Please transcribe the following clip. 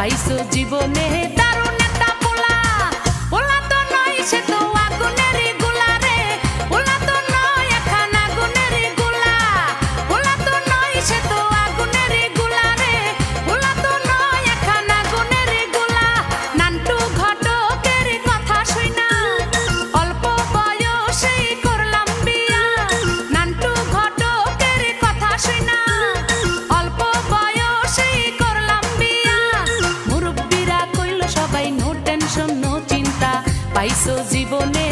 পাইছো জীবনে দারুণ একটা পোলা। পোলা তো নয় সে তো আগুনেরই গোলা রে, পোলা তো নয় এখন আগুনেরই গোলা। পোলা তো নয় সে তো আগুনেরই গোলা রে, পোলা তো নয় এখন আগুনেরই গোলা। নান্টু ঘটকের কথা শুইনা অল্প বয়সেই করলাম বিয়া। নান্টু ঘটকের কথা শুইনা অল্প বয়সেই করলাম বিয়া। মুরব্বিরা কইল সবাই নো টেনশন নো চিন্তা, পাইছো জীবনে